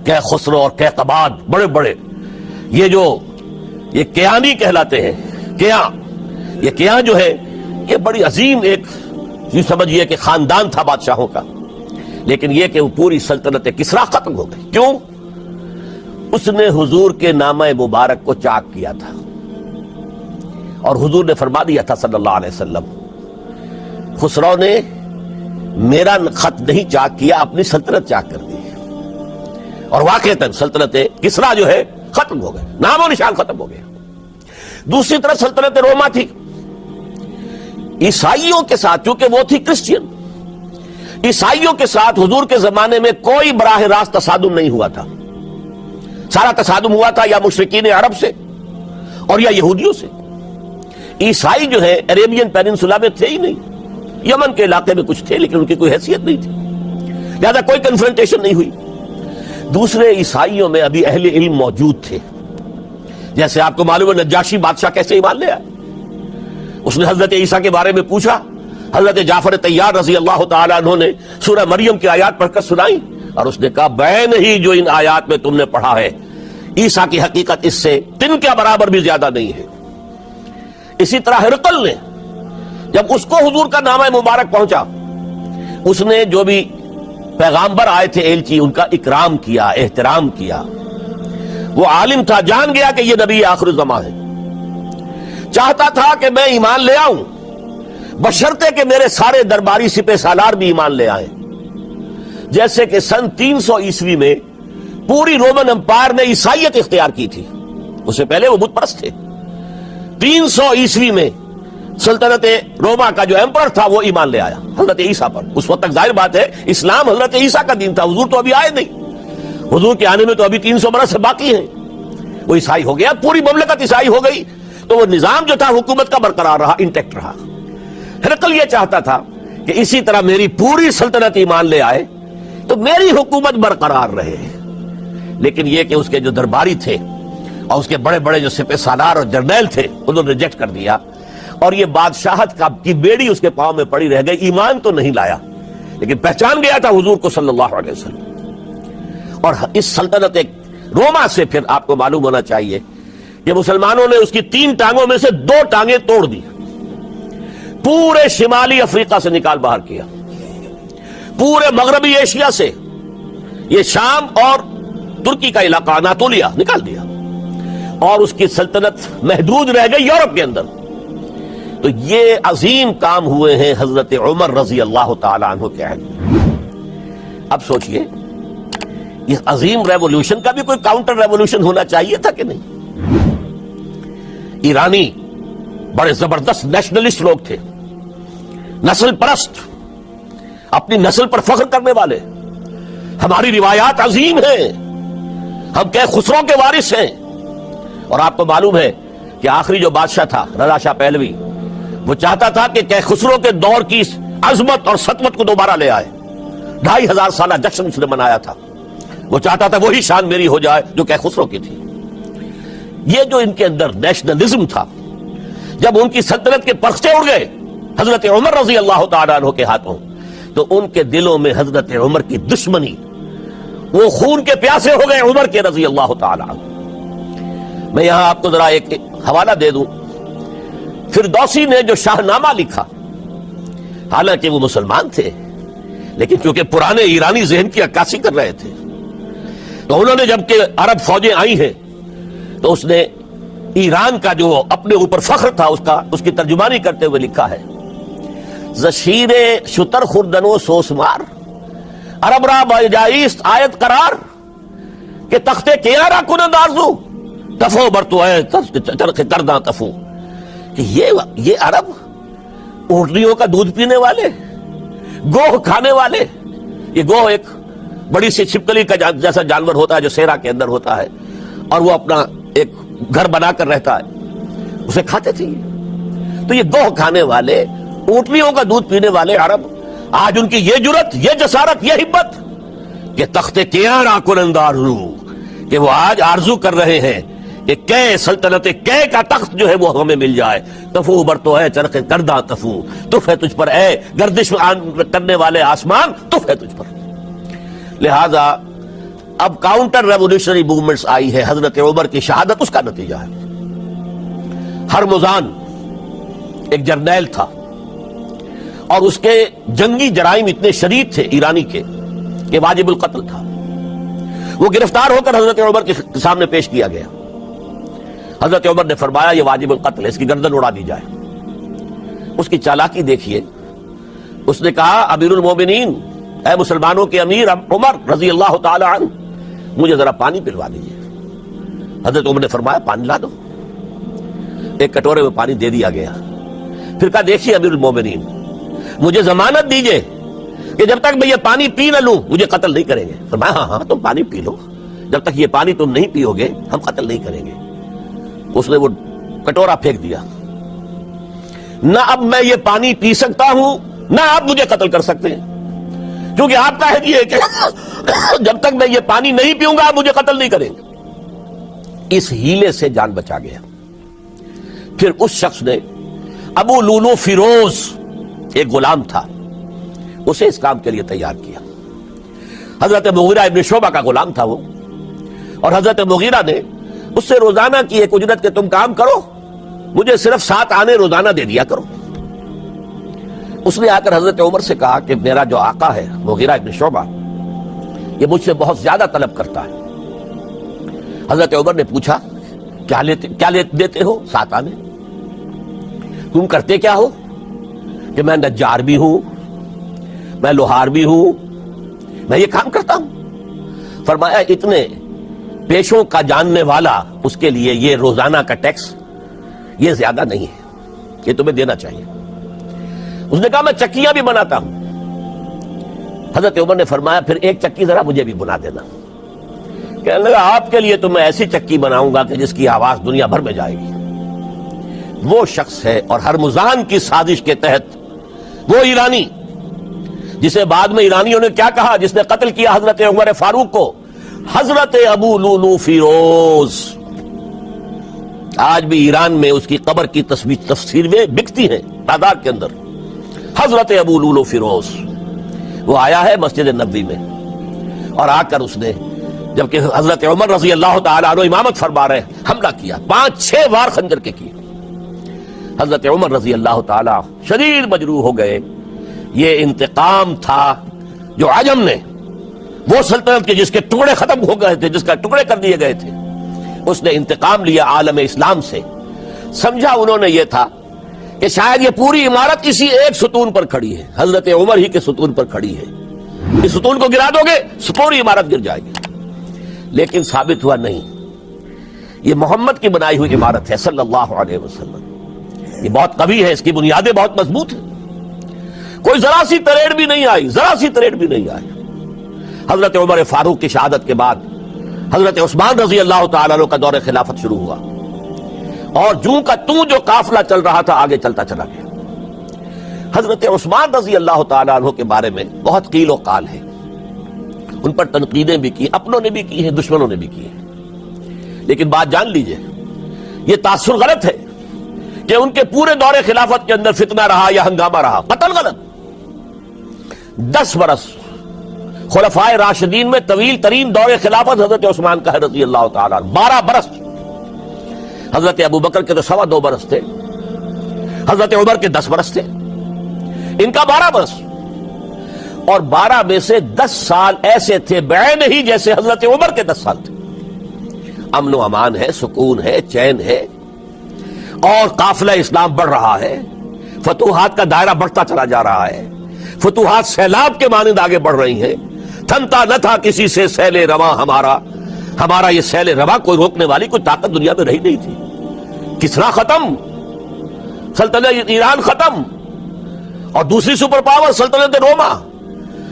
کہ خسرو اور کیقباد بڑے بڑے یہ کیانی کہلاتے ہیں. یہ کیاں جو ہے یہ بڑی عظیم ایک یوں سمجھیے کہ خاندان تھا بادشاہوں کا، لیکن یہ کہ وہ پوری سلطنت کسریٰ ختم ہو گئی. کیوں؟ اس نے حضور کے نامہ مبارک کو چاک کیا تھا، اور حضور نے فرما دیا تھا صلی اللہ علیہ وسلم، خسرو نے میرا خط نہیں چاک کیا، اپنی سلطنت چاک کر دی. اور واقعتاً سلطنت کسریٰ جو ہے ختم ہو گئے، نام و نشان ختم ہو گیا. دوسری طرف سلطنت روما تھی، عیسائیوں کے ساتھ، چونکہ وہ تھی کرسچین، عیسائیوں کے ساتھ حضور کے زمانے میں کوئی براہ راست تصادم نہیں ہوا تھا. سارا تصادم ہوا تھا یا مشرکین عرب سے اور یا یہودیوں سے. عیسائی جو ہے عربین پیننسولا میں تھے ہی نہیں، یمن کے علاقے میں کچھ تھے لیکن ان کی کوئی حیثیت نہیں تھی، لہذا کوئی کنفرنٹیشن نہیں ہوئی. دوسرے عیسائیوں میں ابھی اہل علم موجود تھے، جیسے آپ کو معلوم ہے نجاشی بادشاہ کیسے ایمان لے آئے. اس نے حضرت عیسیٰ کے بارے میں پوچھا، حضرت جعفر طیار رضی اللہ تعالیٰ عنہ نے سورہ مریم کی آیات پڑھ کر سنائی، اور اس نے کہا بین ہی جو ان آیات میں تم نے پڑھا ہے، عیسیٰ کی حقیقت اس سے تن کے برابر بھی زیادہ نہیں ہے. اسی طرح ہرقل نے جب اس کو حضور کا نامہ مبارک پہنچا، اس نے جو بھی پیغامبر آئے تھے ایلچی، ان کا اکرام کیا، احترام کیا. وہ عالم تھا، جان گیا کہ یہ نبی آخر الزمان ہے، چاہتا تھا کہ میں ایمان لے آؤں بشرطے کہ میرے سارے درباری سپہ سالار بھی ایمان لے آئیں. جیسے کہ سن 300 عیسوی میں پوری رومن امپائر نے عیسائیت اختیار کی تھی، اس سے پہلے وہ بت پرست تھے. 300 عیسوی میں سلطنت روما کا جو ایمپرر تھا وہ ایمان لے آیا حضرت عیسیٰ پر. اس وقت تک ظاہر بات ہے اسلام حضرت عیسیٰ کا دین تھا، حضور تو ابھی آئے نہیں، حضور کے آنے میں تو ابھی 300 برس سے باقی ہیں. وہ عیسائی ہو گیا، پوری مملکت عیسائی ہو گئی، تو وہ نظام جو تھا حکومت کا برقرار رہا، انٹیکٹ رہا. ہرقل یہ چاہتا تھا کہ اسی طرح میری پوری سلطنت ایمان لے آئے تو میری حکومت برقرار رہے. لیکن یہ کہ اس کے جو درباری تھے اور اس کے بڑے بڑے جو سپہ سالار اور جرنیل تھے انہوں نے ریجیکٹ کر دیا، اور یہ بادشاہت کی بیڑی اس کے پاؤں میں پڑی رہ گئی. ایمان تو نہیں لایا لیکن پہچان گیا تھا حضور کو صلی اللہ علیہ وسلم. اور اس سلطنت روما سے پھر آپ کو معلوم ہونا چاہیے کہ مسلمانوں نے اس کی 3 ٹانگوں میں سے 2 ٹانگیں توڑ دی، پورے شمالی افریقہ سے نکال باہر کیا، پورے مغربی ایشیا سے، یہ شام اور ترکی کا علاقہ اناطولیہ نکال دیا، اور اس کی سلطنت محدود رہ گئی یورپ کے اندر. تو یہ عظیم کام ہوئے ہیں حضرت عمر رضی اللہ تعالیٰ عنہ کے عہد میں. اب سوچئے اس عظیم ریولوشن کا بھی کوئی کاؤنٹر ریولوشن ہونا چاہیے تھا کہ نہیں. ایرانی بڑے زبردست نیشنلسٹ لوگ تھے، نسل پرست، اپنی نسل پر فخر کرنے والے. ہماری روایات عظیم ہیں، ہم کہ خسرو کے وارث ہیں. اور آپ کو معلوم ہے کہ آخری جو بادشاہ تھا رضا شاہ پہلوی، وہ چاہتا تھا کہ خسرو کے دور کی عظمت اور سطوت کو دوبارہ لے آئے. 2500 سالہ جشن اس نے منایا تھا، وہ چاہتا تھا وہی شان میری ہو جائے جو کہ خسرو کی تھی. یہ جو ان کے اندر نیشنلزم تھا، جب ان کی سلطنت کے پرخچے اڑ گئے حضرت عمر رضی اللہ تعالیٰ عنہ کے ہاتھوں، تو ان کے دلوں میں حضرت عمر کی دشمنی، وہ خون کے پیاسے ہو گئے عمر کے رضی اللہ تعالیٰ عنہ. میں یہاں آپ کو ذرا ایک حوالہ دے دوں. فردوسی نے جو شاہ نامہ لکھا، حالانکہ وہ مسلمان تھے لیکن چونکہ پرانے ایرانی ذہن کی عکاسی کر رہے تھے، تو انہوں نے جب کہ عرب فوجیں آئی ہیں تو اس نے ایران کا جو اپنے اوپر فخر تھا اس کی ترجمانی کرتے ہوئے لکھا ہے، زشیر شتر خوردن و سوسمار عرب را بجائیست آیت قرار کہ تختے کیا را کنند آرزو تفو برتو ہے چرخ کرداں تفو. کہ یہ عرب اونٹنیوں کا دودھ پینے والے، گوہ کھانے والے. یہ گوہ ایک بڑی سی چھپکلی کا جیسا جانور ہوتا ہے جو صحرا کے اندر ہوتا ہے، اور وہ اپنا ایک گھر بنا کر رہتا ہے، اسے کھاتے تھے. تو یہ گوہ کھانے والے، اونٹنیوں کا دودھ پینے والے عرب، آج ان کی یہ جرت، یہ جسارت، یہ ہمت کہ تخت کیاں را کنند آرزو، کہ وہ آج آرزو کر رہے ہیں کہ کہ سلطنت کہ کا تخت جو ہے وہ ہمیں مل جائے. تفو برتو ہے چرخ کرداں تفو، تف ہے تجھ پر اے گردش کرنے والے آسمان، تف ہے تجھ پر. لہذا اب کاؤنٹر ریولیوشنری موومنٹس آئی ہے، حضرت عمر کی شہادت اس کا نتیجہ ہے۔ ہرمزان ایک جرنیل تھا اور اس کے جنگی جرائم اتنے شدید تھے ایرانی کے کہ واجب القتل تھا۔ وہ گرفتار ہو کر حضرت عمر کے سامنے پیش کیا گیا۔ حضرت عمر نے فرمایا یہ واجب القتل ہے، اس کی گردن اڑا دی جائے۔ اس کی چالاکی دیکھیے، اس نے کہا امیر المومنین، اے مسلمانوں کے امیر عمر رضی اللہ تعالی عنہ، مجھے ذرا پانی پلوا دیجیے۔ حضرت عمر نے فرمایا پانی لا دو۔ ایک کٹورے میں پانی دے دیا گیا۔ پھر کہا دیکھیے امیر المومنین، مجھے ضمانت دیجیے کہ جب تک میں یہ پانی پی نہ لوں مجھے قتل نہیں کریں گے۔ فرمایا ہاں ہاں تم پانی پی لو، جب تک یہ پانی تم نہیں پیو گے ہم قتل نہیں کریں گے۔ اس نے وہ کٹورا پھینک دیا۔ نہ اب میں یہ پانی پی سکتا ہوں نہ آپ مجھے قتل کر سکتے ہیں، کیونکہ آپ کا ہے یہ کہ جب تک میں یہ پانی نہیں پیوں گا آپ مجھے قتل نہیں کریں گے۔ اس ہیلے سے جان بچا گیا۔ پھر اس شخص نے ابو لولو فیروز ایک غلام تھا، اسے اس کام کے لیے تیار کیا۔ حضرت مغیرہ ابن شعبہ کا غلام تھا وہ، اور حضرت مغیرہ نے اس سے روزانہ کی ایک اجرت کہ تم کام کرو، مجھے صرف 7 آنے روزانہ دے دیا کرو۔ اس نے آ کر حضرت عمر سے کہا کہ میرا جو آقا ہے مغیرہ ابن شعبہ یہ مجھ سے بہت زیادہ طلب کرتا ہے۔ حضرت عمر نے پوچھا کیا دیتے ہو؟ 7 آنے۔ تم کرتے کیا ہو؟ کہ میں نجار بھی ہوں، میں لوہار بھی ہوں، میں یہ کام کرتا ہوں۔ فرمایا اتنے پیشوں کا جاننے والا اس کے لیے یہ روزانہ کا ٹیکس یہ زیادہ نہیں ہے، یہ تمہیں دینا چاہیے۔ اس نے کہا میں چکیاں بھی بناتا ہوں۔ حضرت عمر نے فرمایا پھر ایک چکی ذرا مجھے بھی بنا دینا۔ کہنے لگا آپ کے لیے تو میں ایسی چکی بناؤں گا کہ جس کی آواز دنیا بھر میں جائے گی۔ وہ شخص ہے اور ہرمزان کی سازش کے تحت وہ ایرانی جسے بعد میں ایرانیوں نے کیا کہا، جس نے قتل کیا حضرت عمر فاروق کو، حضرت ابو لولو فیروز۔ آج بھی ایران میں اس کی قبر کی تصویریں بکتی ہیں تعداد کے اندر۔ حضرت ابو لولو فیروز وہ آیا ہے مسجد نبوی میں، اور آ کر اس نے جبکہ حضرت عمر رضی اللہ تعالیٰ عنہ امامت فرما رہے حملہ کیا، 5-6 وار خنجر کے کیے۔ حضرت عمر رضی اللہ تعالیٰ شدید مجروح ہو گئے۔ یہ انتقام تھا جو عجم نے، وہ سلطنت کے جس کے ٹکڑے ختم ہو گئے تھے، جس کا ٹکڑے کر دیے گئے تھے، اس نے انتقام لیا عالم اسلام سے۔ سمجھا انہوں نے یہ تھا کہ شاید یہ پوری عمارت اسی ایک ستون پر کھڑی ہے، حضرت عمر ہی کے ستون پر کھڑی ہے، اس ستون کو گرا دو گے پوری عمارت گر جائے گی۔ لیکن ثابت ہوا نہیں، یہ محمد کی بنائی ہوئی عمارت ہے صلی اللہ علیہ وسلم۔ یہ بہت قوی ہے، اس کی بنیادیں بہت مضبوط ہیں، کوئی ذرا سی تریڑ بھی نہیں آئی، ذرا سی تریڑ بھی نہیں آئی۔ حضرت عمر فاروق کی شہادت کے بعد حضرت عثمان رضی اللہ تعالیٰ عنہ کا دور خلافت شروع ہوا، اور جوں کا توں جو قافلہ چل رہا تھا آگے چلتا چلا گیا۔ حضرت عثمان رضی اللہ تعالیٰ عنہ کے بارے میں بہت قیل و قال ہے، ان پر تنقیدیں بھی کی، اپنوں نے بھی کی ہیں، دشمنوں نے بھی کی ہیں۔ لیکن بات جان لیجئے، یہ تاثر غلط ہے کہ ان کے پورے دور خلافت کے اندر فتنہ رہا یا ہنگامہ رہا، قتل غلط۔ 10 برس خلفائے راشدین میں طویل ترین دور خلافت حضرت عثمان کا ہے رضی اللہ تعالیٰ عنہ، 12 برس۔ حضرت ابو بکر کے تو 2.25 برس تھے، حضرت عمر کے 10 برس تھے، ان کا 12 برس، اور 12 میں سے 10 سال ایسے تھے بعین ہی جیسے حضرت عمر کے 10 سال تھے۔ امن و امان ہے، سکون ہے، چین ہے، اور قافلہ اسلام بڑھ رہا ہے، فتوحات کا دائرہ بڑھتا چلا جا رہا ہے، فتوحات سیلاب کے مانند آگے بڑھ رہی ہیں۔ تھمتا نہ تھا کسی سے سیل رواں ہمارا یہ سیل رواں کوئی روکنے والی کوئی طاقت دنیا میں رہی نہیں تھی۔ کسرا ختم، سلطنت ایران ختم، اور دوسری سپر پاور سلطنت روما،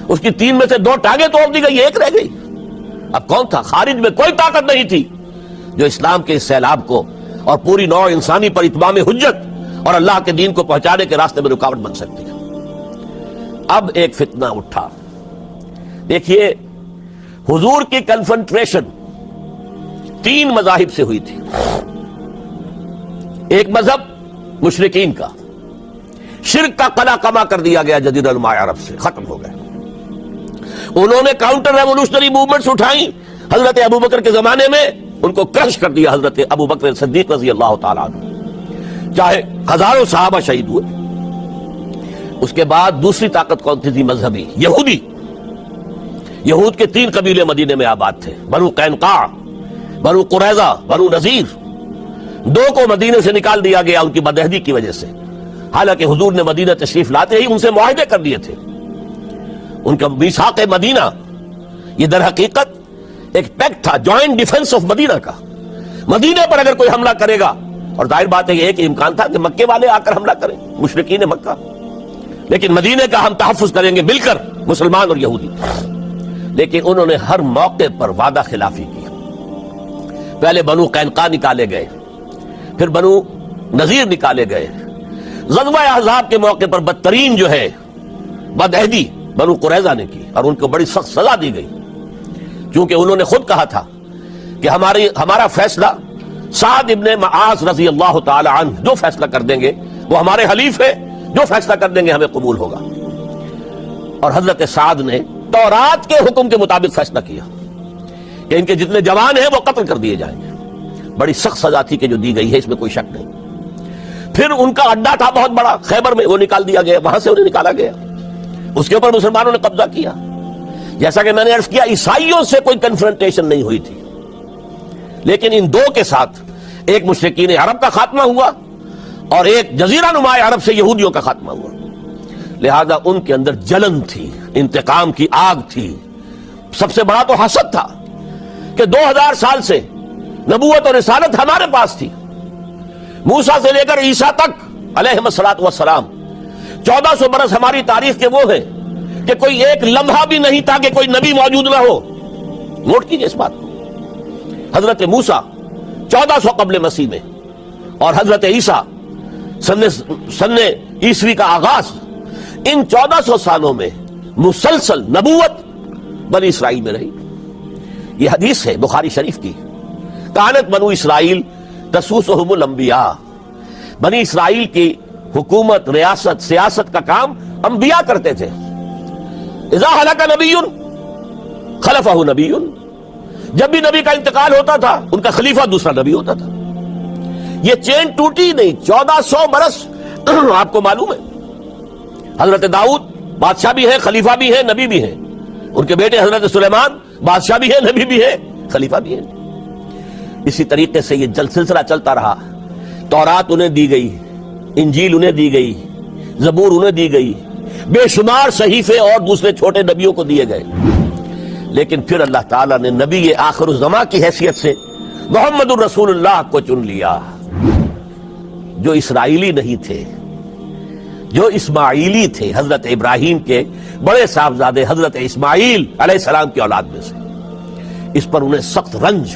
اس کی 3 میں سے 2 ٹانگیں توڑ دی گئی، 1 رہ گئی۔ اب کون تھا؟ خارج میں کوئی طاقت نہیں تھی جو اسلام کے اس سیلاب کو اور پوری نوع انسانی پر اتمام حجت اور اللہ کے دین کو پہنچانے کے راستے میں رکاوٹ بن سکتی ہے۔ اب ایک فتنہ اٹھا، دیکھیے حضور کی کنفنٹریشن 3 مذاہب سے ہوئی تھی۔ ایک مذہب مشرکین کا، شرک کا قلع کما کر دیا گیا جزیرہ نما عرب سے، ختم ہو گئے۔ انہوں نے کاؤنٹر ریولوشنری موومنٹس اٹھائیں حضرت ابو بکر کے زمانے میں ان کو کرش کر دیا حضرت ابو بکر صدیق رضی اللہ تعالیٰ عنہ، چاہے ہزاروں صحابہ شہید ہوئے۔ اس کے بعد دوسری طاقت کون تھی؟ مذہبی، یہودی۔ یہود کے 3 قبیلے مدینے میں آباد تھے، بنو قینقاع، بنو قریظہ، بنو نذیر۔ 2 کو مدینے سے نکال دیا گیا ان کی بدعہدی کی وجہ سے، حالانکہ حضور نے مدینہ تشریف لاتے ہی ان سے معاہدے کر لیے تھے۔ ان کا میثاق مدینہ یہ در حقیقت ایک پیکٹ تھا، جوائنٹ ڈیفنس آف مدینہ کا۔ مدینے پر اگر کوئی حملہ کرے گا، اور ظاہر بات ہے یہ ایک امکان تھا کہ مکے والے آ کر حملہ کریں، مشرکین مکہ، لیکن مدینے کا ہم تحفظ کریں گے مل کر، مسلمان اور یہودی۔ لیکن انہوں نے ہر موقع پر وعدہ خلافی کی۔ پہلے بنو قینقاع نکالے گئے، پھر بنو نذیر نکالے گئے۔ غزوہ احزاب کے موقع پر بدترین جو ہے بدعہدی بنو قریظہ نے کی، اور ان کو بڑی سخت سزا دی گئی، کیونکہ انہوں نے خود کہا تھا کہ ہمارا فیصلہ سعد ابن معاذ رضی اللہ تعالی عنہ جو فیصلہ کر دیں گے وہ ہمارے حلیف ہے، جو فیصلہ کر دیں گے ہمیں قبول ہوگا۔ اور حضرت سعد نے تورات کے حکم کے مطابق فیصلہ کیا کہ ان کے جتنے جوان ہیں وہ قتل کر دیے جائیں گے۔ بڑی سخت سزا تھی کہ جو دی گئی ہے، اس میں کوئی شک نہیں۔ پھر ان کا اڈا تھا بہت بڑا خیبر میں، وہ نکال دیا گیا، وہاں سے انہیں نکالا گیا، اس کے اوپر مسلمانوں نے قبضہ کیا۔ جیسا کہ میں نے عرض کیا، عیسائیوں سے کوئی کنفرنٹیشن نہیں ہوئی تھی، لیکن ان 2 کے ساتھ ایک مشرکین عرب کا خاتمہ ہوا اور ایک جزیرہ نما عرب سے یہودیوں کا خاتمہ ہوا۔ لہذا ان کے اندر جلن تھی، انتقام کی آگ تھی۔ سب سے بڑا تو حسد تھا کہ 2000 سال سے نبوت اور رسالت ہمارے پاس تھی، موسیٰ سے لے کر عیسیٰ تک علیہ الصلوۃ والسلام، 1400 برس ہماری تاریخ کے وہ ہیں کہ کوئی ایک لمحہ بھی نہیں تھا کہ کوئی نبی موجود نہ ہو۔ نوٹ کیجئے اس بات کو، حضرت موسیٰ 1400 قبل مسیح میں، اور حضرت عیسیٰ سن عیسوی کا آغاز، ان 1400 سالوں میں مسلسل نبوت بنی اسرائیل میں رہی۔ یہ حدیث ہے بخاری شریف کی، کانت بنو اسرائیل تسوسہم الانبیاء، بنی اسرائیل کی حکومت، ریاست، سیاست کا کام انبیاء کرتے تھے۔ اذا ہلک نبی خلفہ نبی، جب بھی نبی کا انتقال ہوتا تھا ان کا خلیفہ دوسرا نبی ہوتا تھا۔ یہ چین ٹوٹی نہیں، 1400 برس آپ کو معلوم ہے۔ حضرت داؤد بادشاہ بھی ہے، خلیفہ بھی ہے، نبی بھی ہے۔ ان کے بیٹے حضرت سلیمان بادشاہ بھی ہے، نبی بھی ہے، خلیفہ بھی ہے۔ اسی طریقے سے یہ سلسلہ چلتا رہا۔ تورات انہیں دی گئی، انجیل انہیں دی گئی، زبور انہیں دی گئی، بے شمار صحیفے اور دوسرے چھوٹے نبیوں کو دیے گئے۔ لیکن پھر اللہ تعالیٰ نے نبی آخر الزماں کی حیثیت سے محمد الرسول اللہ کو چن لیا، جو اسرائیلی نہیں تھے، جو اسماعیلی تھے، حضرت ابراہیم کے بڑے صاحبزادے حضرت اسماعیل علیہ السلام کی اولاد میں سے۔ اس پر انہیں سخت رنج،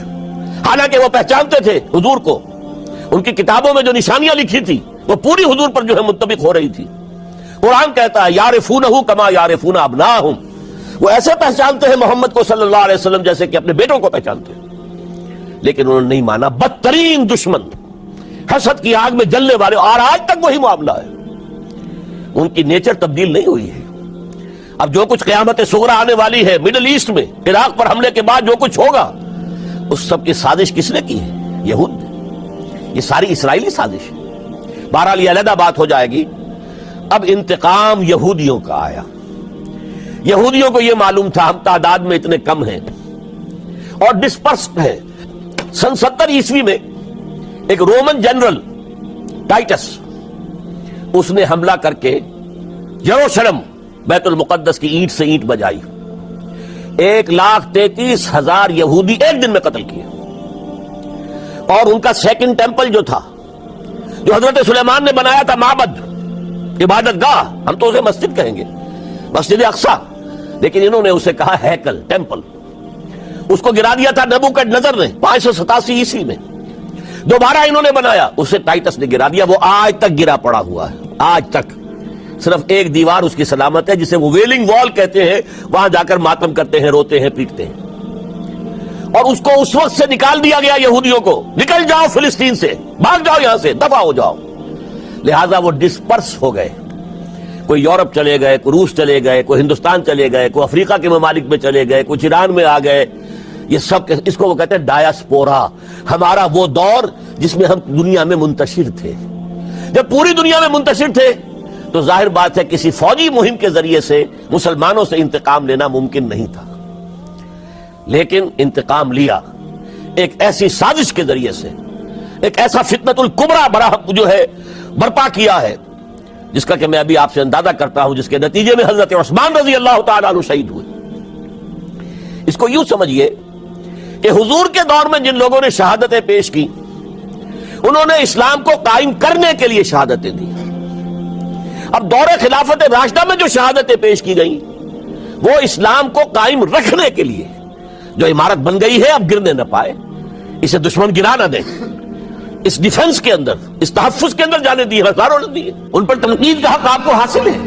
حالانکہ وہ پہچانتے تھے حضور کو، ان کی کتابوں میں جو نشانیاں لکھی تھی وہ پوری حضور پر جو ہے مطابق ہو رہی تھی۔ قرآن کہتا ہے یعرفونہ کما یعرفون ابناہم، وہ ایسے پہچانتے ہیں محمد کو صلی اللہ علیہ وسلم جیسے کہ اپنے بیٹوں کو پہچانتے ہیں، لیکن انہوں نے نہیں مانا۔ بدترین دشمن، حسد کی آگ میں جلنے والے، اور آج تک وہی معاملہ ہے۔ ان کی نیچر تبدیل نہیں ہوئی ہے۔ اب جو کچھ قیامت صغریٰ آنے والی ہے مڈل ایسٹ میں، عراق پر حملے کے بعد جو کچھ ہوگا، اس سب کی سازش کس نے کی ہے؟ یہود نے۔ یہ ساری اسرائیلی سازش ہے۔ بہرحال یہ علیحدہ بات ہو جائے گی۔ اب انتقام یہودیوں کا آیا۔ یہودیوں کو یہ معلوم تھا ہم تعداد میں اتنے کم ہیں اور ڈسپرسڈ ہیں۔ سن 70 عیسوی میں ایک رومن جنرل ٹائٹس، اس نے حملہ کر کے یروشلم بیت المقدس کی اینٹ سے اینٹ بجائی، 1,33,000 یہودی ایک دن میں قتل کیے۔ اور ان کا سیکنڈ ٹیمپل جو تھا، جو حضرت سلیمان نے بنایا تھا، معبد، عبادت گاہ، ہم تو اسے مسجد کہیں گے، مسجد اقصی، لیکن انہوں نے اسے کہا ہیکل، ٹیمپل، اس کو گرا دیا تھا نبوکڈنضر نے 587 عیسوی میں۔ دوبارہ انہوں نے بنایا، اسے ٹائٹس نے گرا دیا، وہ آج تک گرا پڑا ہوا ہے، آج تک۔ صرف ایک دیوار اس کی سلامت ہے جسے وہ ویلنگ وال کہتے ہیں، وہاں جا کر ماتم کرتے ہیں، روتے ہیں، پیٹتے ہیں۔ اور اس کو اس وقت سے نکال دیا گیا یہودیوں کو، نکل جاؤ فلسطین سے، بھاگ جاؤ یہاں سے، دفع ہو جاؤ۔ لہذا وہ ڈسپرس ہو گئے، کوئی یورپ چلے گئے، کوئی روس چلے گئے، کوئی ہندوستان چلے گئے، کوئی افریقہ کے ممالک میں چلے گئے، کچھ ایران میں آ گئے، یہ سب اس کو وہ کہتے ہیں ڈایاسپورا، ہمارا وہ دور جس میں ہم دنیا میں منتشر تھے۔ جب پوری دنیا میں منتشر تھے تو ظاہر بات ہے کسی فوجی مہم کے ذریعے سے مسلمانوں سے انتقام لینا ممکن نہیں تھا، لیکن انتقام لیا ایک ایسی سازش کے ذریعے سے، ایک ایسا فتنۃ الکبریٰ جو ہے برپا کیا ہے، جس کا کہ میں ابھی آپ سے اندازہ کرتا ہوں، جس کے نتیجے میں حضرت عثمان رضی اللہ تعالیٰ عنہ شہید ہوئے۔ اس کو یوں سمجھیے کہ حضور کے دور میں جن لوگوں نے شہادتیں پیش کی، انہوں نے اسلام کو قائم کرنے کے لیے شہادتیں دی۔ اب دور خلافت راشدہ میں جو شہادتیں پیش کی گئیں وہ اسلام کو قائم رکھنے کے لیے، جو عمارت بن گئی ہے اب گرنے نہ پائے، اسے دشمن گرا نہ دے، اس ڈیفنس کے اندر، اس تحفظ کے اندر جانے دی، ہزاروں نے دی۔ ان پر تنقید کا حق آپ کو حاصل ہے،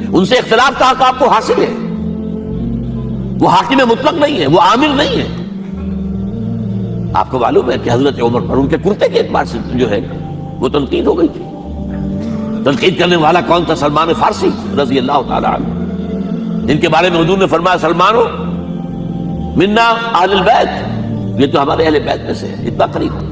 ان سے اختلاف کا حق آپ کو حاصل ہے۔ وہ حاکم مطلق نہیں ہے، وہ عامل نہیں ہے۔ آپ کو معلوم ہے کہ حضرت عمر پر ان کے کرتے کے اعتبار سے جو ہے وہ تنقید ہو گئی تھی۔ تنقید کرنے والا کون تھا؟ سلمان فارسی رضی اللہ تعالیٰ عنہ، جن کے بارے میں حضور نے فرمایا سلمانو منا اہل البیت، یہ تو ہمارے اہل بیت میں سے ہے، اتنا قریب تھا۔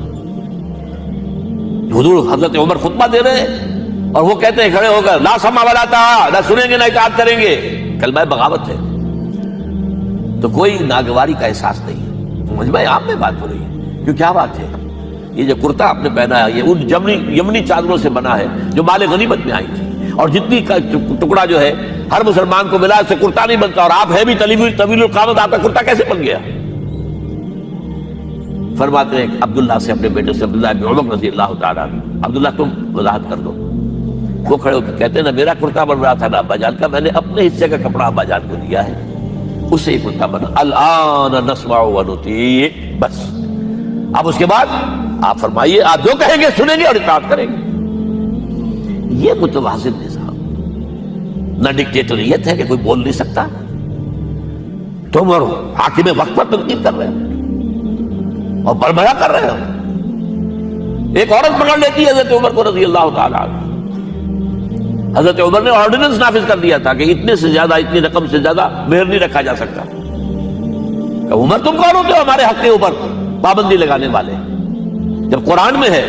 حضور حضرت عمر خطبہ دے رہے ہیں اور وہ کہتے ہیں کھڑے ہو کر لا سمع ولا طاعہ، نہ سنیں گے نہ اطاعت کریں گے، کلمہ بغاوت ہے۔ تو کوئی ناگواری کا احساس نہیں، مجمع عام میں بات ہو رہی ہے۔ کیوں کیا بات ہے؟ یہ جو کرتا آپ نے پہنا ہے یہ ان یمنی چادروں سے بنا ہے جو مال غنیمت میں آئی تھی، اور جتنی کا ٹکڑا جو ہے ہر مسلمان کو ملا اس سے کرتا نہیں بنتا، اور آپ ہے بھی طویل القامت، آپ کا کرتا کیسے بن گیا؟ فرماتے ہیں عبداللہ سے، اپنے بیٹے سے، عبداللہ بن عمر رضی اللہ تعالیٰ عنہ، عبداللہ تم وضاحت کر دو۔ وہ کھڑے ہو کے کہتے ہیں نہ میرا کرتا بن رہا تھا نہ ابا جان کا، میں نے اپنے حصے کا کپڑا ابا جان کو دیا ہے، اس سے ہی کرتا بنا۔ الآن نسمع ونطیع، بس اب اس کے بعد آپ فرمائیے، آپ جو کہیں گے سنیں گے اور اطاعت کریں گے۔ یہ متوازن نظام، نہ ڈکٹیٹریت ہے کہ کوئی بول نہیں سکتا، تم اور حاکم وقت پر تنقید کر رہے ہو اور بربرا کر رہے ہو۔ ایک عورت پکڑ لیتی ہے حضرت عمر کو رضی اللہ تعالیٰ عنہ۔ حضرت عمر نے آرڈیننس نافذ کر دیا تھا کہ اتنے سے زیادہ، اتنی رقم سے زیادہ مہر نہیں رکھا جا سکتا۔ کہ عمر تم کون ہوتے ہو ہمارے حق کے اوپر پابندی لگانے والے؟ جب قرآن میں ہے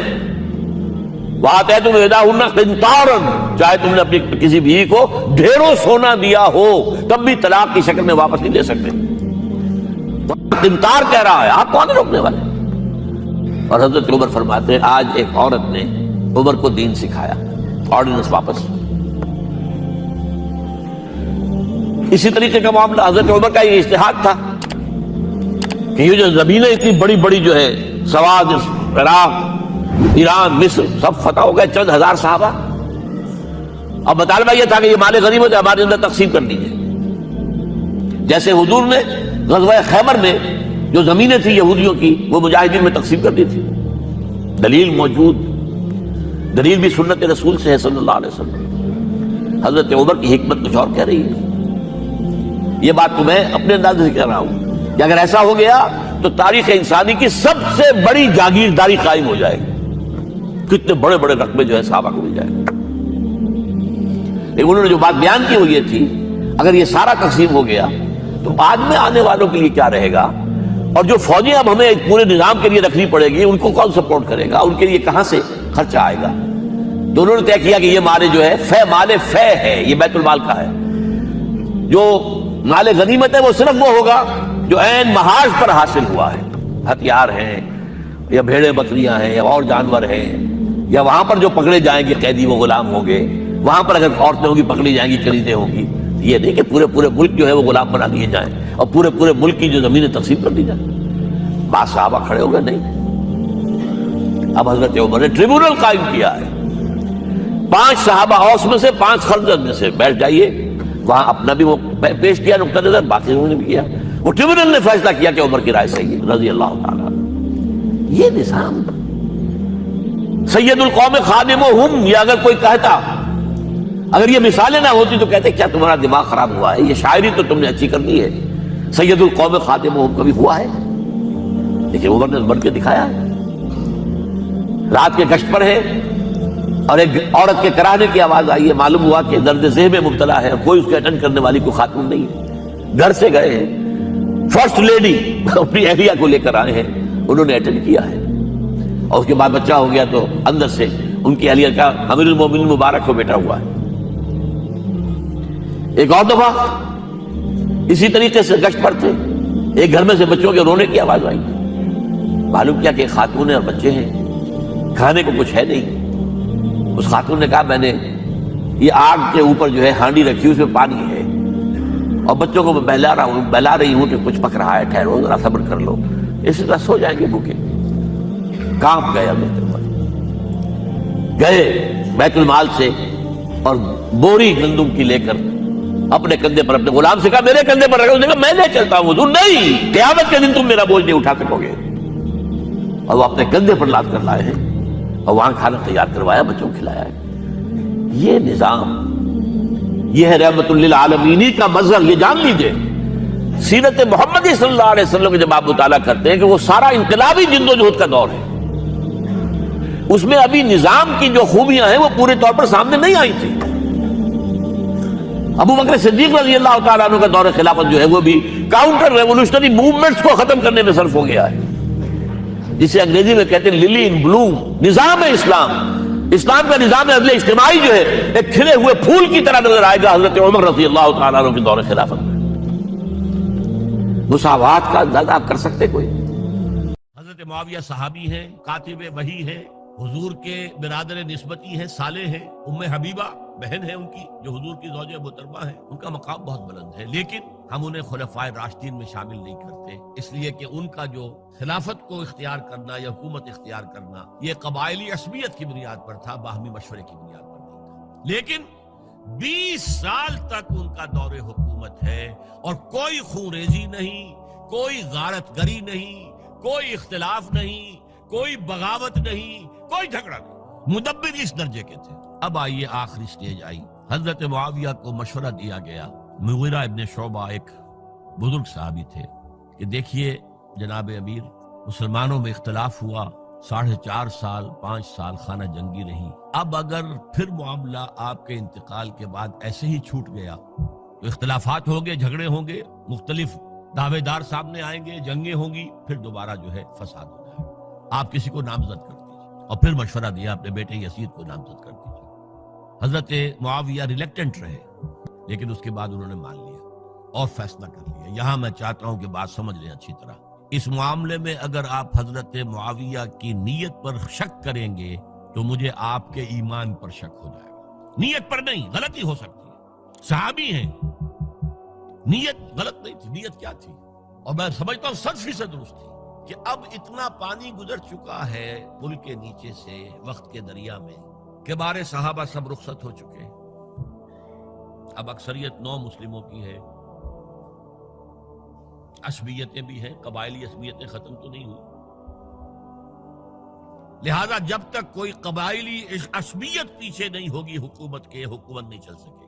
وَآتَيْتُمْ إِحْدَاهُنَّ قِنْطَارًا، چاہے تم نے اپنی کسی بیوی کو ڈھیروں سونا دیا ہو تب بھی طلاق کی شکل میں واپس نہیں دے سکتے۔ قنطار کہہ رہا ہے، آپ کون روکنے والے؟ اور حضرت عمر فرماتے ہیں آج ایک عورت نے عمر کو دین سکھایا، آرڈیننس واپس۔ اسی طریقے کا معاملہ حضرت عمر کا یہ اجتہاد تھا کہ یہ جو زمینیں اتنی بڑی بڑی جو ہے، سواد، عراق، ایران، مصر، سب فتح ہو گئے، چند ہزار صحابہ۔ اب مطالبہ یہ تھا کہ یہ مال غنیمت ہمارے اندر تقسیم کر دیجیے۔ جیسے حضور نے غزوہ خیبر میں جو زمینیں تھیں یہودیوں کی وہ مجاہدین میں تقسیم کر دی تھی، دلیل موجود، دلیل بھی سنت رسول سے ہے صلی اللہ علیہ وسلم۔ حضرت عمر کی حکمت کچھ اور کہہ رہی ہے۔ یہ بات تو میں اپنے انداز سے کہہ رہا ہوں کہ اگر ایسا ہو گیا تو تاریخ انسانی کی سب سے بڑی جاگیرداری قائم ہو جائے گی، کتنے بڑے بڑے رقبے جو ہے صحابہ کو مل جائے گا۔ لیکن انہوں نے جو بات بیان کی وہ یہ تھی اگر یہ سارا تقسیم ہو گیا تو بعد میں آنے والوں کے لیے کیا رہے گا، اور جو فوجیں اب ہمیں پورے نظام کے لیے رکھنی پڑے گی ان کو کون سپورٹ کرے گا، ان کے لیے کہاں سے خرچہ آئے گا؟ تو انہوں نے طے کیا کہ یہ مال جو ہے مال فے ہے، یہ بیت المال کا ہے۔ جو مال غنیمت ہے وہ صرف وہ ہوگا جو عین محاذ پر حاصل ہوا ہے، ہتھیار ہیں یا بھیڑیں بکریاں ہیں یا اور جانور ہیں، یا وہاں پر جو پکڑے جائیں گے قیدی وہ غلام ہوں گے، وہاں پر اگر عورتیں ہوں گی پکڑی جائیں گی، خریدیں ہوں گی۔ یہ نہیں کہ پورے ملک جو ہے وہ غلام بنا دیے جائیں اور پورے ملک کی جو زمینیں تقسیم کر دی جائیں۔ بعض صحابہ کھڑے ہو گئے نہیں۔ اب حضرت عمر نے ٹریبونل قائم کیا ہے، 5 صحابہ اوس میں سے، 5 خزرج میں سے، بیٹھ جائیے وہاں اپنا بھی وہ پیش کیا نقطہ نظر، باقی انہوں نے بھی کیا۔ وہ ٹریبونل نے فیصلہ کیا کہ عمر کی رائے صحیح ہے رضی اللہ تعالیٰ۔ یہ نظام سید القوم خادمہم، یہ اگر کوئی کہتا، اگر یہ مثالیں نہ ہوتی تو کہتے کیا تمہارا دماغ خراب ہوا ہے، یہ شاعری تو تم نے اچھی کر دی ہے، سید القوم خادمہم کبھی ہوا ہے؟ لیکن عمر نے بن کے دکھایا ہے۔ رات کے گشت پر ہے اور ایک عورت کے کراہنے کی آواز آئی ہے، معلوم ہوا کہ درد ذہن میں مبتلا ہے، کوئی اس کے اٹینڈ کرنے والی کوئی خاتون نہیں ہے، گھر سے گئے ہیں، فرسٹ لیڈی اپنی اہلیہ کو لے کر آئے ہیں، انہوں نے اٹینڈ کیا ہے، اور اس کے بعد بچہ ہو گیا تو اندر سے ان کی اہلیہ کا امیر المومنین مبارک کو بیٹا ہوا ہے۔ ایک اور دفعہ اسی طریقے سے گشت پر تھے، ایک گھر میں سے بچوں کے رونے کی آواز آئی، معلوم کیا کہ ایک خاتون ہے اور بچے ہیں، کھانے کو کچھ ہے نہیں۔ اس خاتون نے کہا میں نے یہ آگ کے اوپر جو ہے ہانڈی رکھی، اس میں پانی ہے، اور بچوں کو میں بہلا رہی ہوں کہ کچھ پک رہا ہے، ٹھہرو ذرا صبر کر لو، اسی طرح سو جائیں گے بھوکے۔ کانپ گئے گئے بیت المال سے اور بوری گندم کی لے کر اپنے کندھے پر اپنے غلام سے کہا میرے کندھے پر رکھو، کہا میں لے چلتا ہوں حضور۔ نہیں، قیامت کے دن تم میرا بوجھ نہیں اٹھا سکو گے۔ اور وہ اپنے کندھے پر لاد کر لائے ہیں اور وہاں کھانا تیار کروایا، بچوں کو کھلایا ہے۔ یہ نظام، یہ ہے رحمت للعالمین کا مظہر۔ یہ جان لیجئے سیرت محمدی صلی اللہ علیہ وسلم کے جب آپ مطالعہ کرتے ہیں کہ وہ سارا انقلابی جد و جہد کا دور ہے، اس میں ابھی نظام کی جو خوبیاں ہیں وہ پورے طور پر سامنے نہیں آئی تھی۔ ابو بکر صدیق رضی اللہ تعالیٰ عنہ کا دور خلافت جو ہے وہ بھی کاؤنٹر ریولوشنری موومنٹس کو ختم کرنے میں صرف ہو گیا ہے، جسے انگریزی میں کہتے ہیں للی ان بلوم۔ نظام اسلام، اسلام کا نظام عدل اجتماعی جو ہے ایک کھلے ہوئے پھول کی طرح نظر آئے گا حضرت عمر رضی اللہ تعالیٰ عنہ کے دور خلافت میں۔ مساوات کا اندازہ آپ کر سکتے کوئی؟ حضرت معاویہ صحابی ہیں، کاتب وحی ہیں، حضور کے برادر نسبتی ہیں، صالح ہیں، ام حبیبہ بہن ہے ان کی جو حضور کی زوجہ محترمہ ہے، ان کا مقام بہت بلند ہے، لیکن ہم انہیں خلفائے راشدین میں شامل نہیں کرتے، اس لیے کہ ان کا جو خلافت کو اختیار کرنا یا حکومت اختیار کرنا یہ قبائلی عصبیت کی بنیاد پر تھا، باہمی مشورے کی بنیاد پر نہیں تھا۔ لیکن 20 سال تک ان کا دور حکومت ہے اور کوئی خون ریزی نہیں، کوئی غارت گری نہیں، کوئی اختلاف نہیں، کوئی بغاوت نہیں، کوئی جھگڑا نہیں، مدبر اس درجے کے تھے۔ اب آئیے آخری سٹیج آئی، حضرت معاویہ کو مشورہ دیا گیا، مغیرہ ابن شعبہ ایک بزرگ صحابی تھے، کہ دیکھیے جناب امیر، مسلمانوں میں اختلاف ہوا، 4.5 سال 5 سال خانہ جنگی رہی، اب اگر پھر معاملہ آپ کے انتقال کے بعد ایسے ہی چھوٹ گیا تو اختلافات ہوں گے، جھگڑے ہوں گے، مختلف دعوے دار سامنے آئیں گے، جنگیں ہوں گی، پھر دوبارہ جو ہے فساد ہو جائے گا، آپ کسی کو نامزد کر دیجیے۔ اور پھر مشورہ دیا اپنے بیٹے یزید کو نامزد کر دیجیے۔ حضرت معاویہ ریلیکٹنٹ رہے، لیکن اس کے بعد انہوں نے مان لیا اور فیصلہ کر لیا۔ یہاں میں چاہتا ہوں کہ بات سمجھ لیں اچھی طرح، اس معاملے میں اگر آپ حضرت معاویہ کی نیت پر شک کریں گے تو مجھے آپ کے ایمان پر شک ہو جائے گا۔ نیت پر نہیں، غلطی ہو سکتی ہے، صحابی ہیں، نیت غلط نہیں تھی، نیت کیا تھی؟ اور میں سمجھتا ہوں 100% درست تھی کہ اب اتنا پانی گزر چکا ہے پل کے نیچے سے وقت کے دریا میں کہ بارے صحابہ سب رخصت ہو چکے، اب اکثریت 9 مسلموں کی ہے، عصبیتیں بھی ہیں، قبائلی عصبیتیں ختم تو نہیں ہوئی، لہذا جب تک کوئی قبائلی عصبیت پیچھے نہیں ہوگی حکومت کے، حکومت نہیں چل سکے گی۔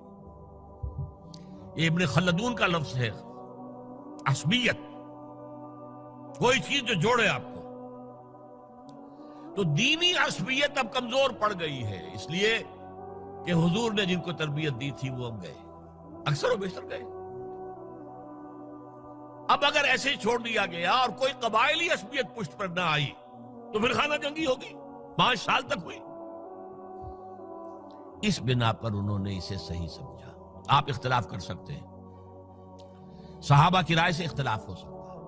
یہ ابن خلدون کا لفظ ہے، عصبیت، کوئی چیز جو جوڑے آپ کو۔ تو دینی عصبیت اب کمزور پڑ گئی ہے، اس لیے کہ حضور نے جن کو تربیت دی تھی وہ اب گئے، اکثر و بیشتر گئے۔ اب اگر ایسے ہی چھوڑ دیا گیا اور کوئی قبائلی عصبیت پشت پر نہ آئی تو پھر خانہ جنگی ہوگی، 5 سال تک ہوئی۔ اس بنا پر انہوں نے اسے صحیح سمجھا۔ آپ اختلاف کر سکتے ہیں، صحابہ کی رائے سے اختلاف ہو سکتا ہے،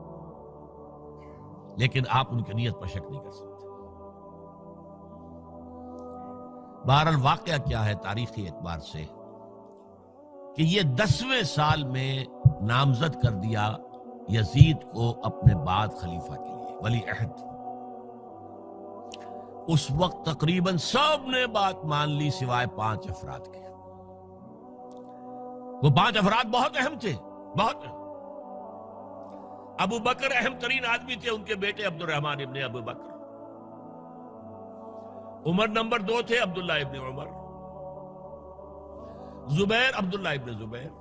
لیکن آپ ان کی نیت پر شک نہیں کر سکتے۔ بہرحال واقعہ کیا ہے تاریخی اعتبار سے کہ یہ 10ویں سال میں نامزد کر دیا یزید کو اپنے بعد خلیفہ کے لیے، ولی عہد۔ اس وقت تقریباً سب نے بات مان لی سوائے 5 افراد کے۔ وہ 5 افراد بہت اہم تھے، بہت اہم۔ ابو بکر اہم ترین آدمی تھے، ان کے بیٹے عبد الرحمن ابن ابو بکر۔ عمر نمبر 2 تھے، عبداللہ ابن عمر۔ زبیر، عبداللہ ابن زبیر۔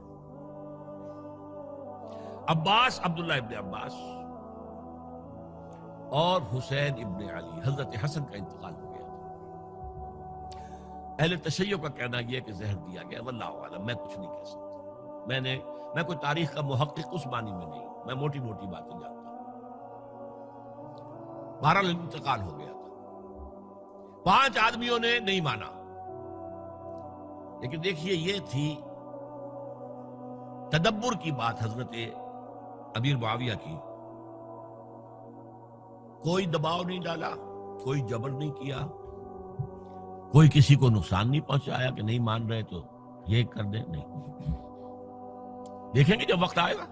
عباس، عبداللہ ابن عباس۔ اور حسین ابن علی۔ حضرت حسن کا انتقال ہو گیا تھا۔ اہل تشیع کا کہنا یہ کہ زہر دیا گیا، واللہ اعلم، میں کچھ نہیں کہہ سکتا۔ میں کوئی تاریخ کا محقق اس معنی میں نہیں۔ میں موٹی موٹی باتیں جانتا ہوں. بہرحال انتقال ہو گیا تھا. 5 آدمیوں نے نہیں مانا. لیکن دیکھیے یہ تھی تدبر کی بات حضرت امیر معاویہ کی. کوئی دباؤ نہیں ڈالا, کوئی جبر نہیں کیا, کوئی کسی کو نقصان نہیں پہنچایا کہ نہیں مان رہے تو یہ کر دیں. نہیں, دیکھیں گے جب وقت آئے گا.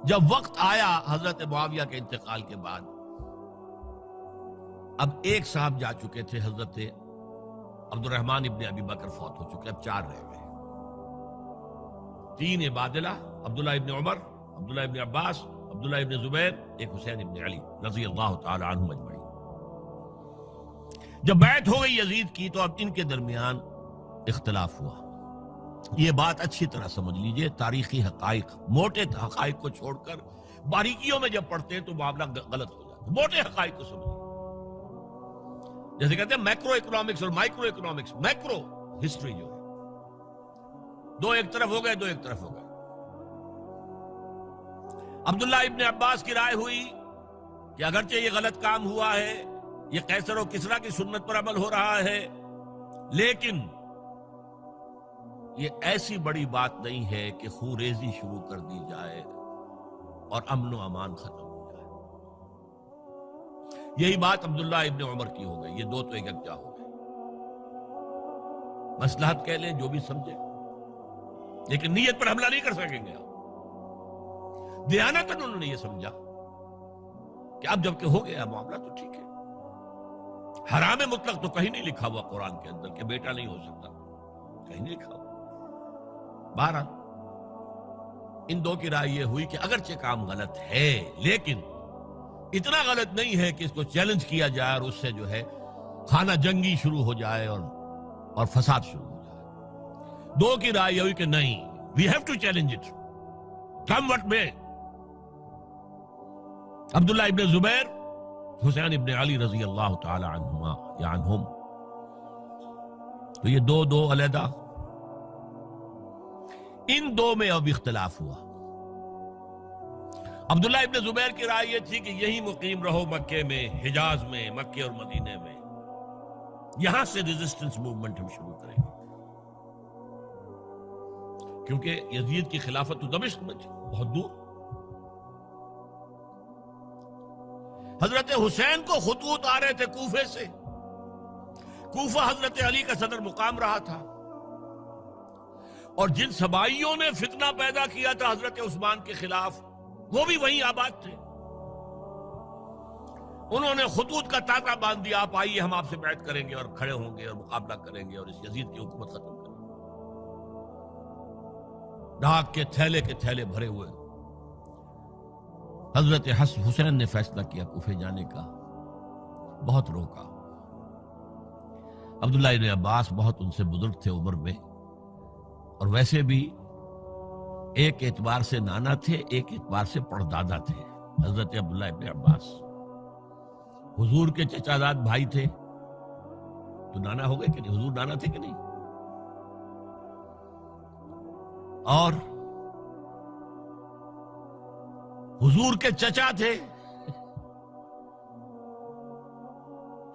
جب وقت آیا حضرت معاویہ کے انتقال کے بعد, اب ایک صاحب جا چکے تھے, حضرت عبد الرحمن ابن ابی بکر فوت ہو چکے, اب 4 رہ گئے. 3 عبادلہ, عبداللہ ابن عمر, عبداللہ ابن عباس, عبداللہ ابن زبیر, ایک حسین ابن علی رضی اللہ تعالی عنہم اجمعین. جب بیعت ہو گئی یزید کی تو اب ان کے درمیان اختلاف ہوا. یہ بات اچھی طرح سمجھ لیجئے, تاریخی حقائق, موٹے حقائق کو چھوڑ کر باریکیوں میں جب پڑھتے ہیں تو معاملہ غلط ہو جاتا ہے. موٹے حقائق کو سمجھیے. جیسے کہتے ہیں میکرو اکنامکس اور مائکرو اکنامکس. میکرو ہسٹری جو ہے, 2 ایک طرف ہو گئے, 2 ایک طرف ہو گئے. عبداللہ ابن عباس کی رائے ہوئی کہ اگرچہ یہ غلط کام ہوا ہے, یہ قیصر و کسریٰ کی سنت پر عمل ہو رہا ہے, لیکن یہ ایسی بڑی بات نہیں ہے کہ خون ریزی شروع کر دی جائے اور امن و امان ختم ہو جائے. یہی بات عبداللہ ابن عمر کی ہو گئی. یہ 2 تو ایک یکجا ہو گئے. مصلحت کہہ لیں جو بھی سمجھے, لیکن نیت پر حملہ نہیں کر سکیں گے. دیانتاً انہوں نے یہ سمجھا کہ اب جب کہ ہو گیا معاملہ تو ٹھیک ہے. حرام مطلق تو کہیں نہیں لکھا ہوا قرآن کے اندر کہ بیٹا نہیں ہو سکتا, کہیں نہیں لکھا ہوا. بہرحال ان 2 کی رائے یہ ہوئی کہ اگرچہ کام غلط ہے لیکن اتنا غلط نہیں ہے کہ اس کو چیلنج کیا جائے اور اس سے جو ہے خانہ جنگی شروع ہو جائے اور فساد شروع ہو جائے. 2 کی رائے یہ ہوئی کہ نہیں, we have to challenge it come what may. Abdullah ابن زبیر, حسین ابن علی رضی اللہ تعالی عنہما یا عنہم, تو یہ 2 علیحدہ. ان 2 میں اب اختلاف ہوا. عبداللہ ابن زبیر کی رائے یہ تھی کہ یہی مقیم رہو مکے میں, حجاز میں, مکے اور مدینے میں, یہاں سے ریزسٹنس موومنٹ ہم شروع کریں گے, کیونکہ یزید کی خلافت تو دمشق میں تھی, بہت دور. حضرت حسین کو خطوط آ رہے تھے کوفے سے. کوفہ حضرت علی کا صدر مقام رہا تھا, اور جن سبائیوں نے فتنہ پیدا کیا تھا حضرت عثمان کے خلاف, وہ بھی وہیں آباد تھے. انہوں نے خطوط کا تاطا باندھ دیا, آپ آئیے ہم آپ سے بیعت کریں گے اور کھڑے ہوں گے اور مقابلہ کریں گے اور اس یزید کی حکومت ختم کریں گے. ڈاک کے تھیلے بھرے ہوئے. حضرت حسین نے فیصلہ کیا کوفے جانے کا, بہت روکا. عبداللہ ابن عباس بہت ان سے بزرگ تھے عمر میں, اور ویسے بھی ایک اعتبار سے نانا تھے, ایک اعتبار سے پردادا تھے. حضرت عبداللہ ابن عباس حضور کے چچا زاد بھائی تھے, تو نانا ہو گئے کہ نہیں, حضور نانا تھے کہ نہیں. اور حضور کے چچا تھے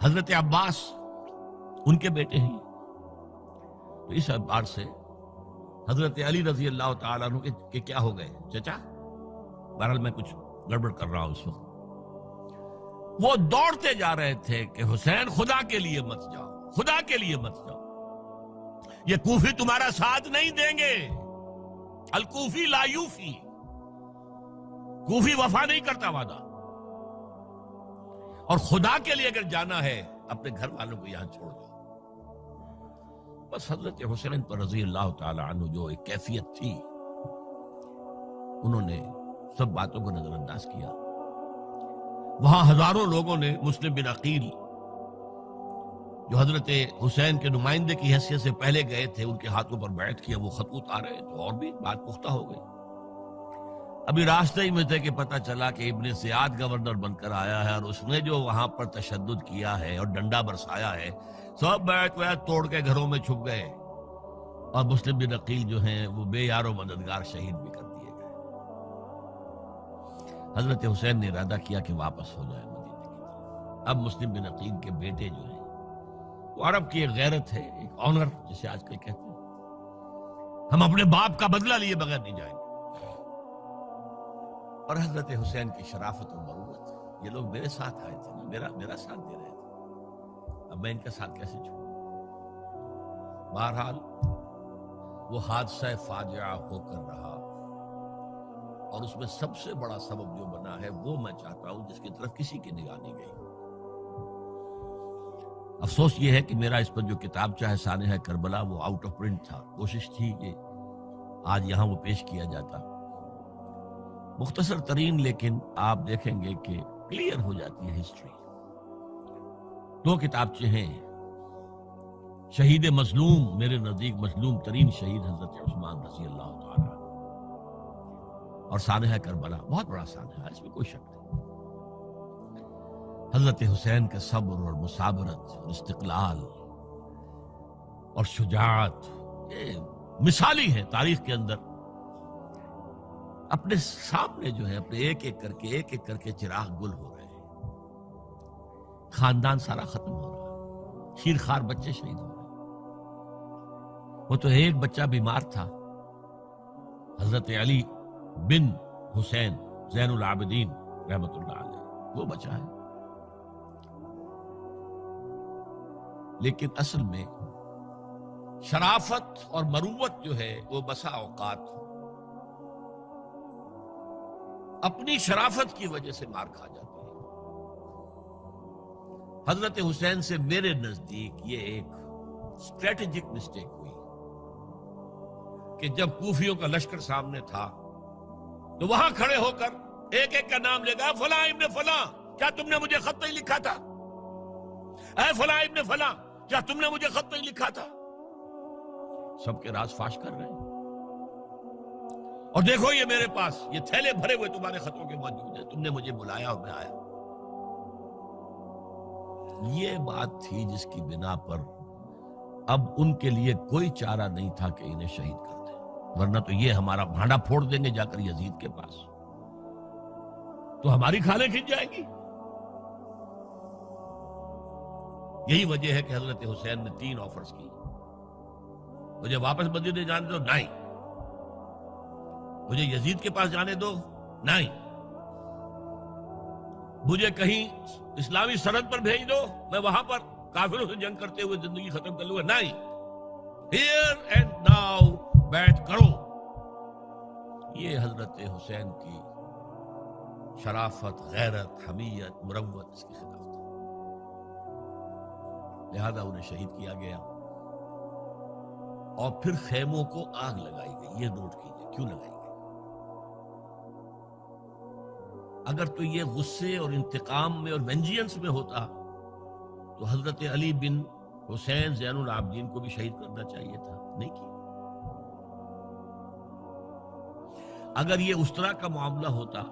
حضرت عباس, ان کے بیٹے ہیں. تو اس اعتبار سے حضرت علی رضی اللہ تعالیٰ عنہ کے کیا ہو گئے, چچا. بہرحال میں کچھ گڑبڑ کر رہا ہوں اس وقت. وہ دوڑتے جا رہے تھے کہ حسین خدا کے لیے مت جاؤ, خدا کے لیے مت جاؤ, یہ کوفی تمہارا ساتھ نہیں دیں گے. الکوفی لا یوفی, کوفی وفا نہیں کرتا وعدہ. اور خدا کے لیے اگر جانا ہے اپنے گھر والوں کو یہاں چھوڑ دو. بس حضرت حسین پر رضی اللہ تعالی عنہ جو ایک کیفیت تھی, انہوں نے سب باتوں کو نظر انداز کیا. وہاں ہزاروں لوگوں نے مسلم بن عقیل جو حضرت حسین کے نمائندے کی حیثیت سے پہلے گئے تھے, ان کے ہاتھوں پر بیعت کیا. وہ خطوط آ رہے تو اور بھی بات پختہ ہو گئی. ابھی راستے ہی میں تھے کہ پتہ چلا کہ ابن زیاد گورنر بن کر آیا ہے, اور اس نے جو وہاں پر تشدد کیا ہے اور ڈنڈا برسایا ہے, سب بیعت توڑ کے گھروں میں چھپ گئے. اور مسلم بن عقیل جو ہیں وہ بے یار و مددگار شہید بھی کر دیے گئے. حضرت حسین نے ارادہ کیا کہ واپس ہو جائے مدینے کی طرف۔ اب مسلم بن عقیل کے بیٹے جو ہیں، وہ عرب کی ایک غیرت ہے، ایک آنر جسے آج کل کہتے ہیں، ہم اپنے باپ کا بدلہ لیے بغیر نہیں جائیں گے۔ اور حضرت حسین کی شرافت اور مروت، یہ لوگ میرے ساتھ آئے تھے نا، میرا ساتھ دے رہے تھے، اب میں ان کا ساتھ کیسے چھوڑوں؟ بہرحال وہ حادثہ فاجعہ ہو کر رہا، اور اس میں سب سے بڑا سبب جو بنا ہے وہ میں چاہتا ہوں جس کی طرف کسی کی نگاہ نہیں گئی۔ افسوس یہ ہے کہ میرا اس پر جو کتابچہ ہے سانحہ کربلا وہ آؤٹ آف پرنٹ تھا، کوشش تھی کہ آج یہاں وہ پیش کیا جاتا، مختصر ترین، لیکن آپ دیکھیں گے کہ کلیئر ہو جاتی ہے ہسٹری۔ دو کتابچے ہیں، شہید مظلوم، میرے نزدیک مظلوم ترین شہید حضرت عثمان رضی اللہ تعالی، اور سانحہ کربلا، بہت بڑا سانحہ ہے، اس میں کوئی شک نہیں۔ حضرت حسین کا صبر اور مثابرت اور استقلال اور شجاعت، یہ مثالی ہے تاریخ کے اندر۔ اپنے سامنے جو ہے، اپنے ایک ایک کر کے چراغ گل ہو رہے ہیں، خاندان سارا ختم ہو رہا ہے، شیرخوار بچے شہید ہو رہے ہیں۔ وہ تو ایک بچہ بیمار تھا، حضرت علی بن حسین زین العابدین رحمت اللہ علیہ، وہ بچا ہے۔ لیکن اصل میں شرافت اور مروت جو ہے وہ بسا اوقات اپنی شرافت کی وجہ سے مار کھا جاتی ہے۔ حضرت حسین سے میرے نزدیک یہ ایک اسٹریٹجک مسٹیک ہوئی کہ جب کوفیوں کا لشکر سامنے تھا تو وہاں کھڑے ہو کر ایک ایک کا نام لے گا، فلاں ابن فلاں، کیا تم نے مجھے خط نہیں لکھا تھا؟ اے فلاں ابن فلاں، کیا تم نے مجھے خط نہیں لکھا تھا؟ سب کے راز فاش کر رہے ہیں، اور دیکھو یہ میرے پاس یہ تھیلے بھرے ہوئے تمہارے خطوں کے موجود ہیں، تم نے مجھے بلایا اور میں آیا۔ یہ بات تھی جس کی بنا پر اب ان کے لیے کوئی چارہ نہیں تھا کہ انہیں شہید کر دیں، ورنہ تو یہ ہمارا بھانڈا پھوڑ دیں گے جا کر یزید کے پاس، تو ہماری کھالیں کھنچ جائیں گی۔ یہی وجہ ہے کہ حضرت حسین نے 3 آفرز کی، مجھے واپس مدینے جانے دو، نہیں، مجھے یزید کے پاس جانے دو، نہیں، مجھے کہیں اسلامی سرحد پر بھیج دو، میں وہاں پر کافروں سے جنگ کرتے ہوئے زندگی ختم کر لوں گا، نہیں، ہیئر اینڈ ناؤ بیٹھ کرو۔ یہ حضرت حسین کی شرافت، غیرت، حمیت، مروت اس کے خلاف تھا، لہذا انہیں شہید کیا گیا، اور پھر خیموں کو آگ لگائی گئی۔ یہ نوٹ کیجئے کیوں لگائی گئی؟ اگر تو یہ غصے اور انتقام میں اور وینجینس میں ہوتا تو حضرت علی بن حسین زین العابدین کو بھی شہید کرنا چاہیے تھا، نہیں کیا۔ اگر یہ اس طرح کا معاملہ ہوتا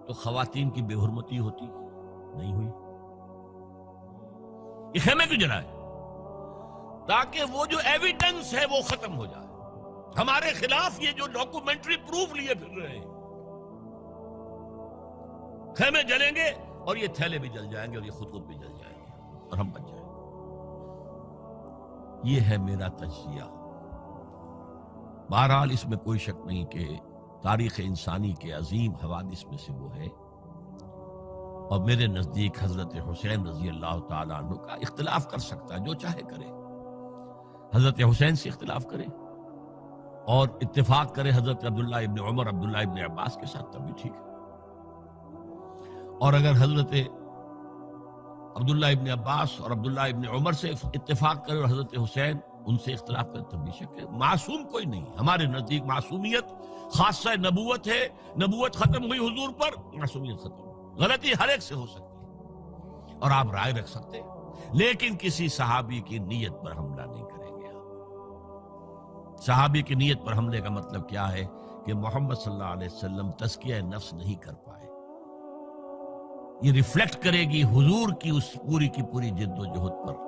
تو خواتین کی بے حرمتی ہوتی، نہیں ہوئی۔ یہ خیمے کیوں جلائے؟ تاکہ وہ جو ایویڈنس ہے وہ ختم ہو جائے، ہمارے خلاف یہ جو ڈاکومنٹری پروف لیے پھر رہے ہیں، خیمے جلیں گے اور یہ تھیلے بھی جل جائیں گے اور یہ خود بھی جل جائیں گے اور ہم بچ جائیں گے۔ یہ ہے میرا تجزیہ۔ بہرحال اس میں کوئی شک نہیں کہ تاریخ انسانی کے عظیم حوادث میں سے وہ ہے، اور میرے نزدیک حضرت حسین رضی اللہ تعالیٰ عنہ کا اختلاف کر سکتا ہے، جو چاہے کرے، حضرت حسین سے اختلاف کرے اور اتفاق کرے حضرت عبداللہ ابن عمر، عبداللہ ابن عباس کے ساتھ، تب بھی ٹھیک ہے، اور اگر حضرت عبداللہ ابن عباس اور عبداللہ ابن عمر سے اتفاق کرے اور حضرت حسین ان سے اختلاف کرے، تب بھی شک ہے۔ معصوم کوئی نہیں، ہمارے نزدیک معصومیت خاصہ نبوت ہے، نبوت ختم ہوئی حضور پر، معصومیت ختم ہوئی، غلطی ہر ایک سے ہو سکتی ہے اور آپ رائے رکھ سکتے ہیں، لیکن کسی صحابی کی نیت پر حملہ نہیں کریں گے آپ۔ صحابی کی نیت پر حملے کا مطلب کیا ہے کہ محمد صلی اللہ علیہ وسلم تزکیہ نفس نہیں کر پائے، یہ ریفلیکٹ کرے گی حضور کی اس پوری کی پوری جد و جہد پر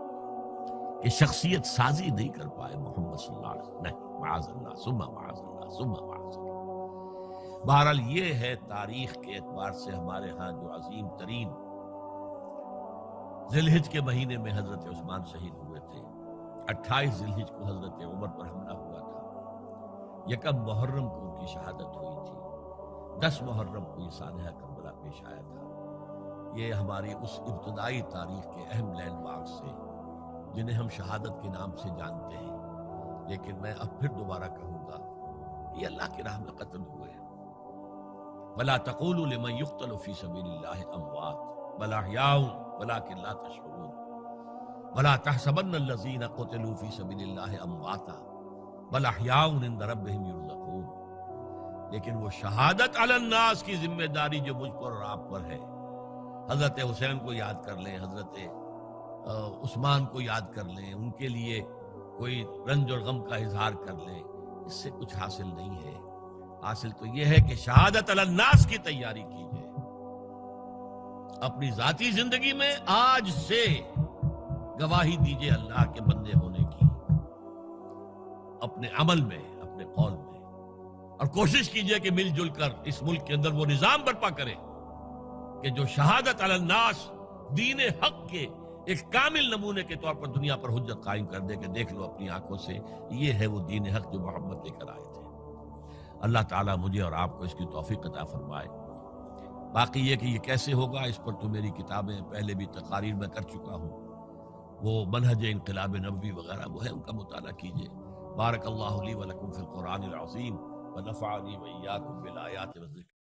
کہ شخصیت سازی نہیں کر پائے محمد صلی اللہ علیہ وسلم، نہیں، معاذ اللہ ثم معاذ اللہ ثم معاذ اللہ۔ بہرحال یہ ہے تاریخ کے اعتبار سے ہمارے ہاں جو عظیم ترین ذی الحج کے مہینے میں حضرت عثمان شہید ہوئے تھے. 28 ذی الحج کو حضرت عمر پر حملہ ہوا تھا. 1 محرم کو ان کی شہادت ہوئی تھی. 10 محرم کو یہ سانحہ کربلا پیش آیا تھا. یہ ہماری اس ابتدائی تاریخ کے اہم لینڈ مارکس سے جنہیں ہم شہادت کے نام سے جانتے ہیں. لیکن میں اب پھر دوبارہ کہوں گا کہ یہ اللہ کی راہ میں قتل ہوئے. وَلَا تَقُولُوا لِمَنْ يُقْتَلُ فِي سَبِيلِ اللَّهِ أَمْوَاتٌ بَلْ أَحْيَاءٌ وَلَكِنْ لَا تَشْعُرُونَ وَلَا تَحْسَبَنَّ الَّذِينَ قُتِلُوا فِي سَبِيلِ اللَّهِ أَمْوَاتًا بَلْ أَحْيَاءٌ عِندَ رَبِّهِمْ يُرْزَقُونَ. لیکن وہ شہادت علی الناس کی ذمہ داری جو مجھ پر اور آپ پر ہے. حضرت حسین کو یاد کر لیں, حضرت عثمان کو یاد کر لیں, ان کے لیے کوئی رنج اور غم کا اظہار کر لیں. اس سے کچھ حاصل نہیں ہے. حاصل تو یہ ہے کہ شہادت علی الناس کی تیاری کیجئے. اپنی ذاتی زندگی میں آج سے گواہی دیجئے اللہ کے بندے ہونے کی, اپنے عمل میں, اپنے قول میں, اور کوشش کیجئے کہ مل جل کر اس ملک کے اندر وہ نظام برپا کرے کہ جو شہادت علی الناس دین حق کے ایک کامل نمونے کے طور پر دنیا پر حجت قائم کر دے کہ دیکھ لو اپنی آنکھوں سے یہ ہے وہ دین حق جو محمد لے کر آئے تھے. اللہ تعالیٰ مجھے اور آپ کو اس کی توفیق عطا فرمائے. باقی یہ کہ یہ کیسے ہوگا اس پر تو میری کتابیں پہلے بھی تقاریر میں کر چکا ہوں. وہ منہج انقلاب نبوی وغیرہ وہ ہے, ان کا مطالعہ کیجئے. بارک اللہ لی و لکم فی القرآن العظیم ونفعنی و ایاکم بالآیات والذکر.